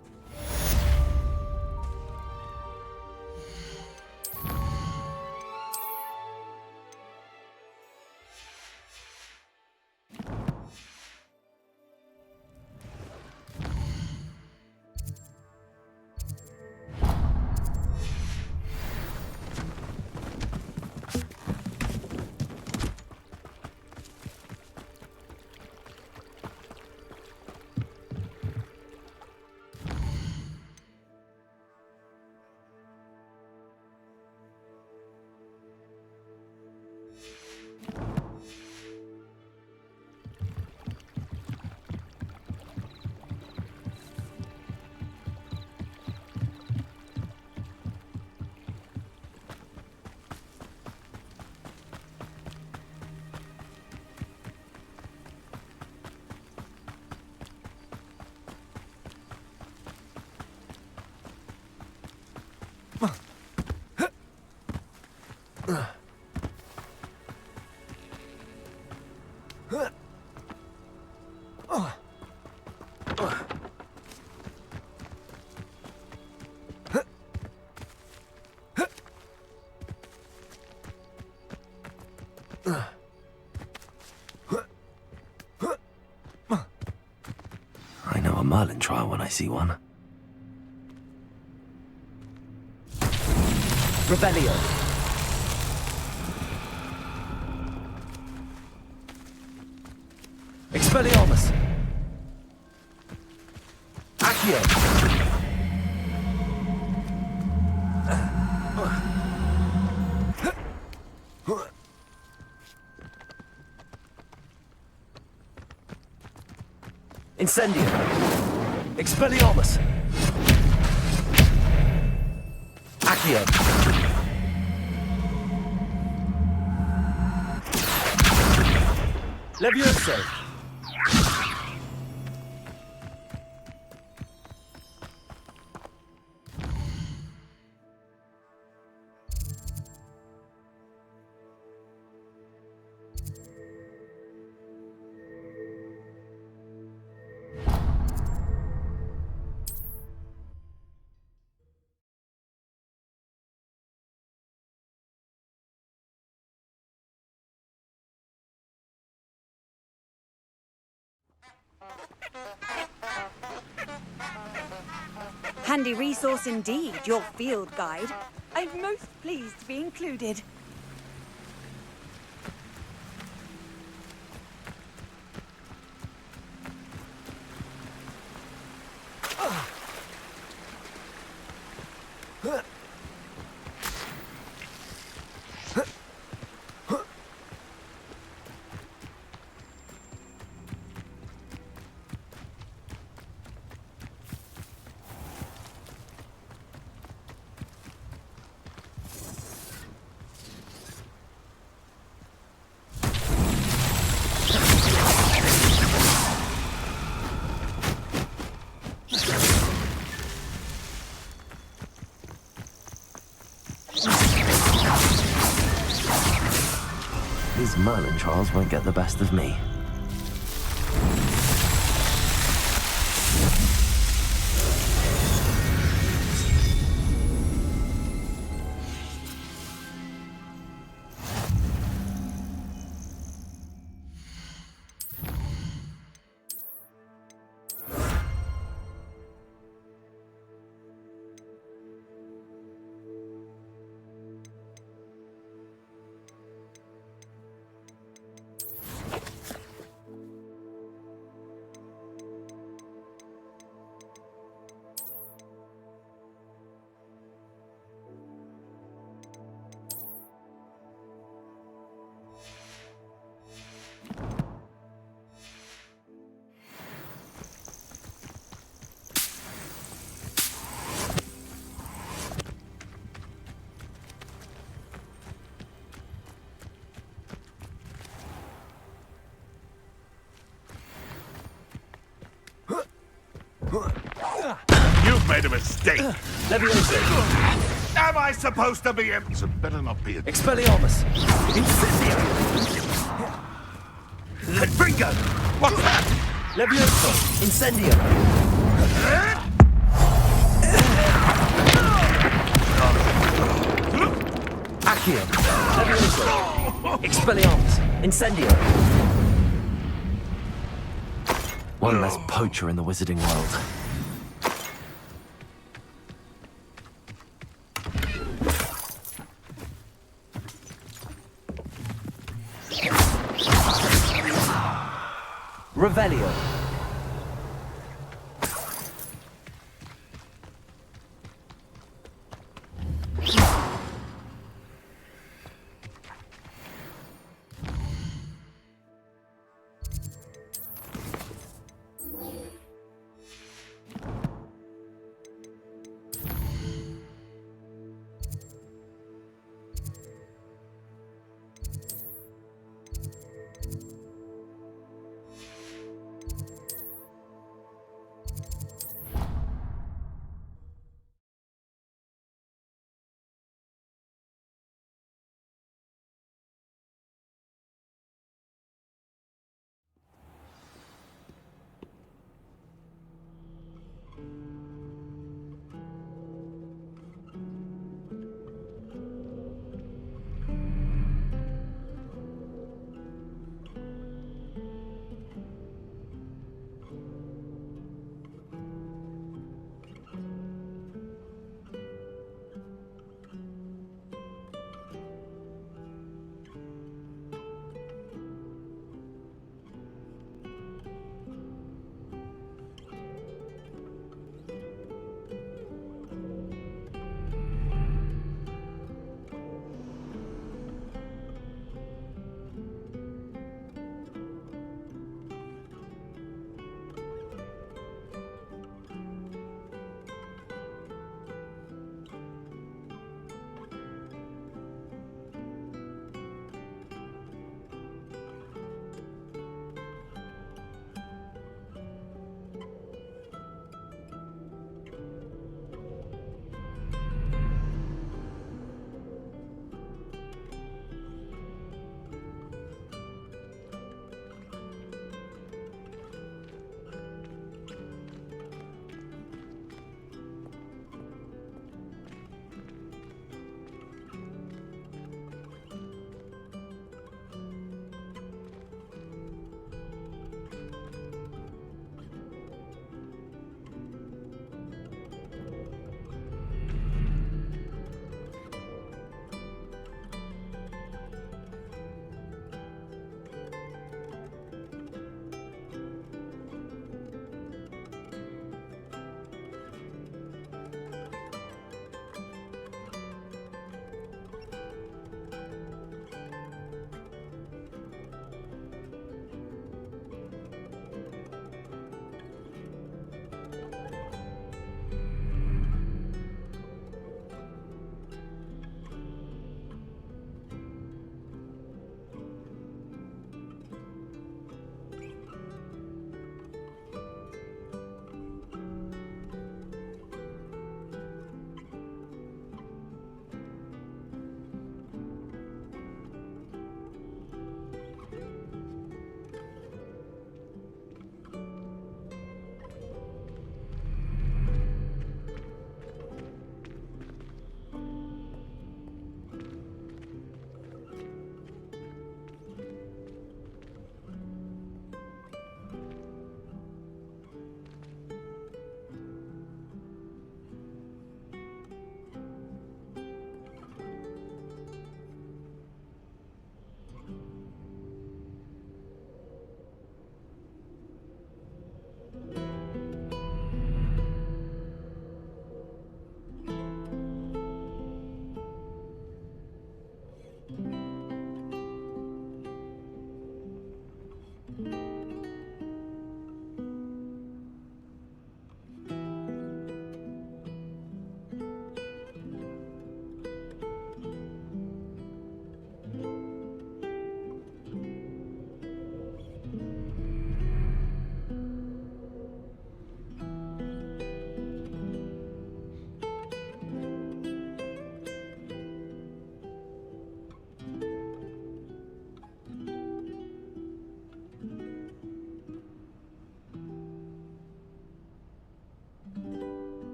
I know a Merlin trial when I see one. Revelio. Expelliarmus. Accio. Incendio. Expelliarmus. Accio. Levioso. Handy resource indeed, your field guide. I'm most pleased to be included. These Merlin trials won't get the best of me. You've made a mistake. Leviosa. Am I supposed to be in? So better not be. Expelliarmus. Incendio. Confringo. What's that? Leviosa. Incendio. Accio. Leviosa. Expelliarmus. Incendio. One less poacher in the wizarding world. Revelio.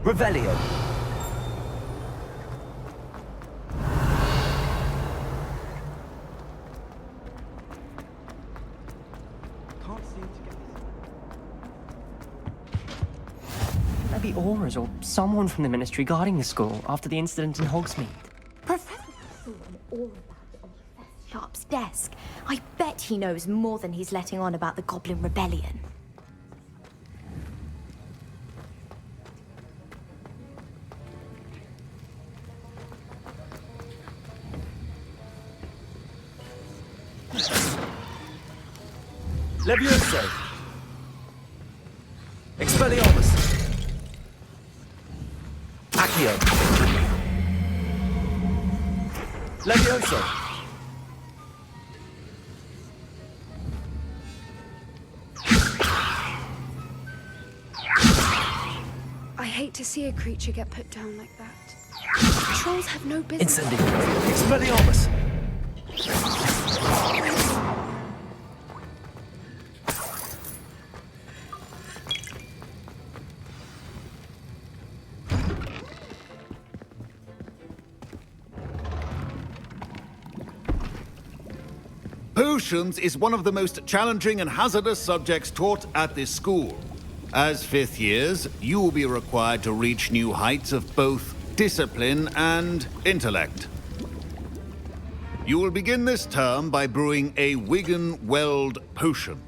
Revelio. Maybe Aura's or someone from the Ministry guarding the school after the incident in Hogsmeade. Professor all about it on Professor Sharp's desk. I bet he knows more than he's letting on about the Goblin Rebellion. Levioso! Expelliarmus! Accio! Levioso! I hate to see a creature get put down like that. Trolls have no business. Incendio! Expelliarmus! Potions is one of the most challenging and hazardous subjects taught at this school. As fifth years, you will be required to reach new heights of both discipline and intellect. You will begin this term by brewing a Wiggenweld potion.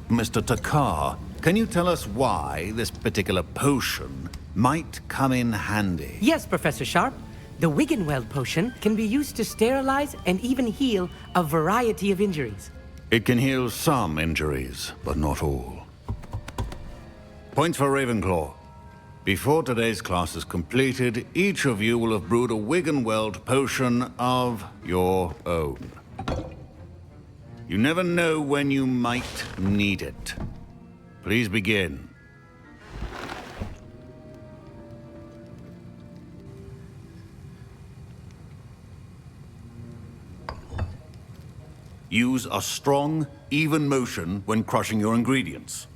Mr. Takar, can you tell us why this particular potion might come in handy? Yes, Professor Sharp. The Wiggenweld potion can be used to sterilize and even heal a variety of injuries. It can heal some injuries, but not all. Points for Ravenclaw. Before today's class is completed, each of you will have brewed a Wiggenweld potion of your own. You never know when you might need it. Please begin. Use a strong, even motion when crushing your ingredients.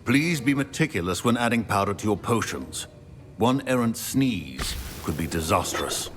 Please be meticulous when adding powder to your potions. One errant sneeze could be disastrous.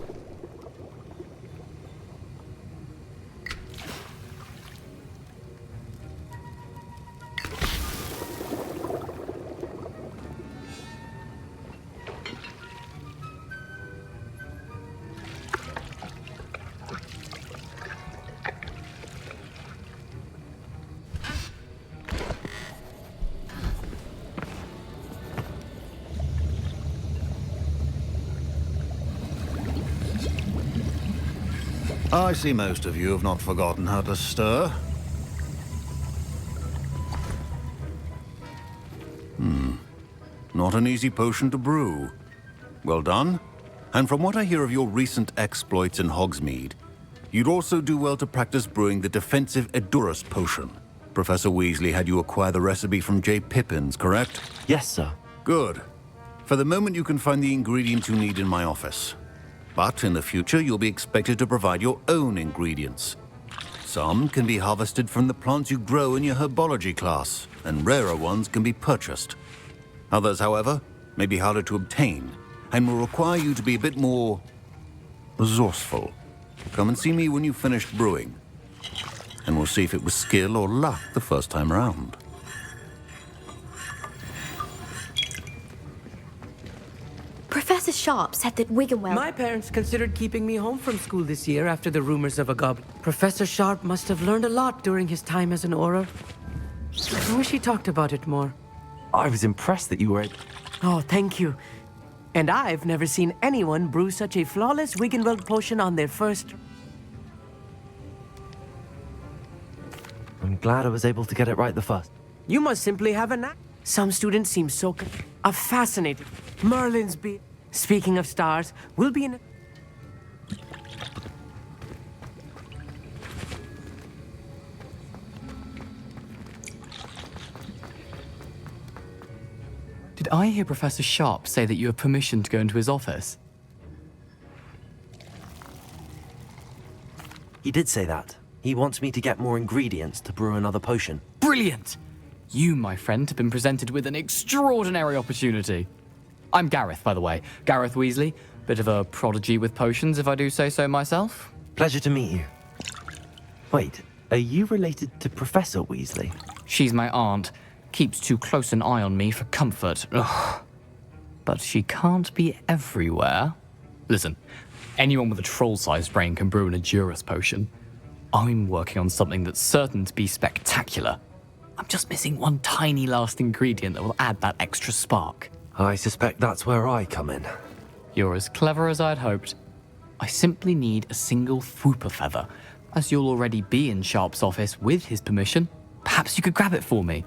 I see most of you have not forgotten how to stir. Not an easy potion to brew. Well done. And from what I hear of your recent exploits in Hogsmeade, you'd also do well to practice brewing the defensive Edurus potion. Professor Weasley had you acquire the recipe from J. Pippins, correct? Yes, sir. Good. For the moment, you can find the ingredients you need in my office. But in the future, you'll be expected to provide your own ingredients. Some can be harvested from the plants you grow in your herbology class, and rarer ones can be purchased. Others, however, may be harder to obtain, and will require you to be a bit more resourceful. Come and see me when you've finished brewing, and we'll see if it was skill or luck the first time around. Professor Sharp said that Wiggenweld... My parents considered keeping me home from school this year after the rumors of a goblin. Professor Sharp must have learned a lot during his time as an Auror. I wish he talked about it more. I was impressed that you were... Oh, thank you. And I've never seen anyone brew such a flawless Wiggenweld potion on their first... I'm glad I was able to get it right the first. You must simply have a knack. Some students seem so... fascinating. Merlin's be... Speaking of stars, we'll be in... Did I hear Professor Sharp say that you have permission to go into his office? He did say that. He wants me to get more ingredients to brew another potion. Brilliant! You, my friend, have been presented with an extraordinary opportunity. I'm Gareth, by the way. Gareth Weasley. Bit of a prodigy with potions, if I do say so myself. Pleasure to meet you. Wait, are you related to Professor Weasley? She's my aunt. Keeps too close an eye on me for comfort. Ugh. But she can't be everywhere. Listen, anyone with a troll-sized brain can brew an Edurus potion. I'm working on something that's certain to be spectacular. I'm just missing one tiny last ingredient that will add that extra spark. I suspect that's where I come in. You're as clever as I'd hoped. I simply need a single Fwooper feather. As you'll already be in Sharp's office with his permission, perhaps you could grab it for me.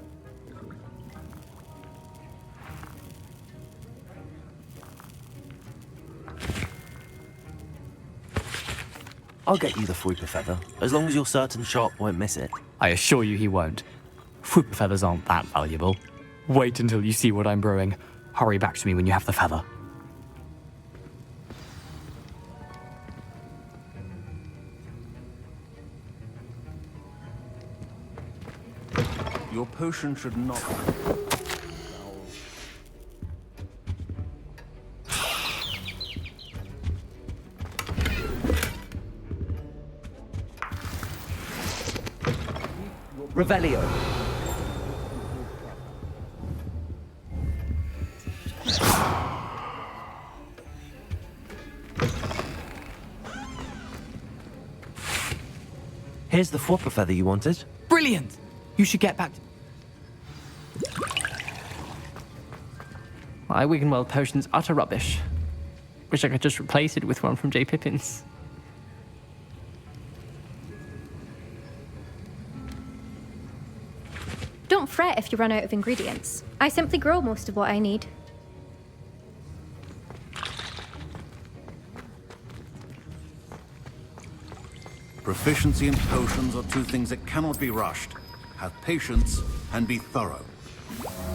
I'll get you the Fwooper feather, as long as you're certain Sharp won't miss it. I assure you he won't. Fwooper feathers aren't that valuable. Wait until you see what I'm brewing. Hurry back to me when you have the feather. Your potion should not... Revelio. Here's the flopper feather you wanted. Brilliant! You should get back. My Wiggenweld potion's utter rubbish. Wish I could just replace it with one from J. Pippin's. Don't fret if you run out of ingredients. I simply grow most of what I need. Proficiency and potions are two things that cannot be rushed. Have patience and be thorough.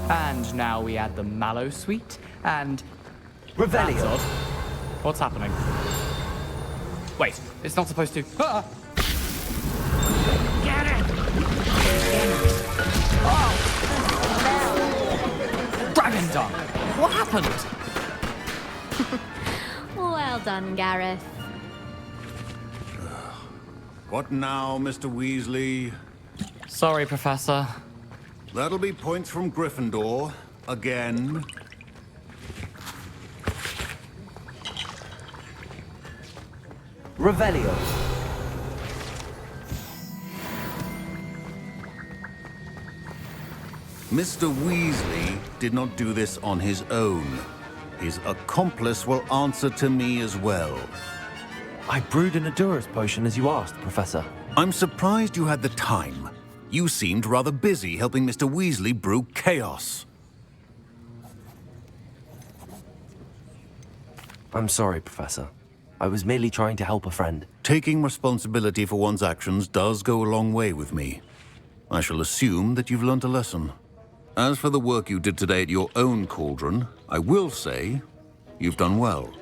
And now we add the mallow sweet and... Revelio. That's odd. What's happening? Wait, it's not supposed to... Ah! Get it! Dragon Dung! What happened? Well done, Gareth. What now, Mr. Weasley? Sorry, Professor. That'll be points from Gryffindor. Again. Revelio. Mr. Weasley did not do this on his own. His accomplice will answer to me as well. I brewed an Adurus potion as you asked, Professor. I'm surprised you had the time. You seemed rather busy helping Mr. Weasley brew chaos. I'm sorry, Professor. I was merely trying to help a friend. Taking responsibility for one's actions does go a long way with me. I shall assume that you've learnt a lesson. As for the work you did today at your own cauldron, I will say you've done well.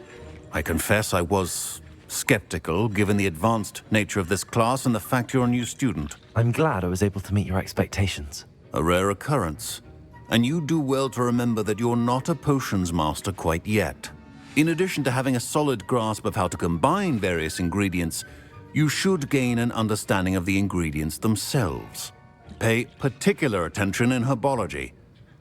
I confess I was skeptical, given the advanced nature of this class and the fact you're a new student. I'm glad I was able to meet your expectations. A rare occurrence. And you do well to remember that you're not a potions master quite yet. In addition to having a solid grasp of how to combine various ingredients, you should gain an understanding of the ingredients themselves. Pay particular attention in herbology.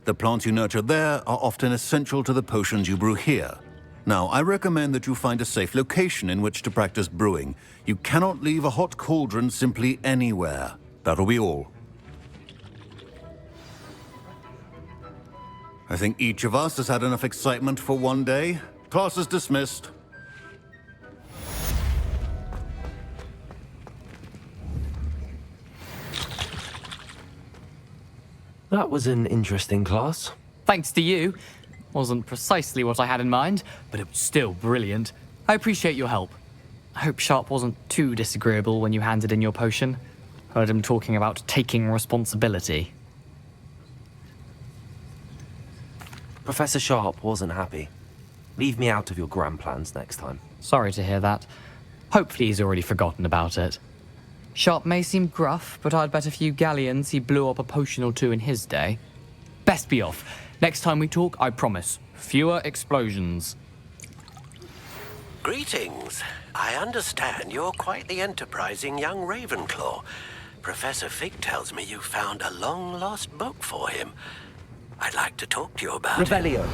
The plants you nurture there are often essential to the potions you brew here. Now, I recommend that you find a safe location in which to practice brewing. You cannot leave a hot cauldron simply anywhere. That'll be all. I think each of us has had enough excitement for one day. Class is dismissed. That was an interesting class. Thanks to you. Wasn't precisely what I had in mind, but it was still brilliant. I appreciate your help. I hope Sharp wasn't too disagreeable when you handed in your potion. Heard him talking about taking responsibility. Professor Sharp wasn't happy. Leave me out of your grand plans next time. Sorry to hear that. Hopefully he's already forgotten about it. Sharp may seem gruff, but I'd bet a few galleons he blew up a potion or two in his day. Best be off. Next time we talk, I promise, fewer explosions. Greetings. I understand you're quite the enterprising young Ravenclaw. Professor Fig tells me you found a long-lost book for him. I'd like to talk to you about it. Revelio.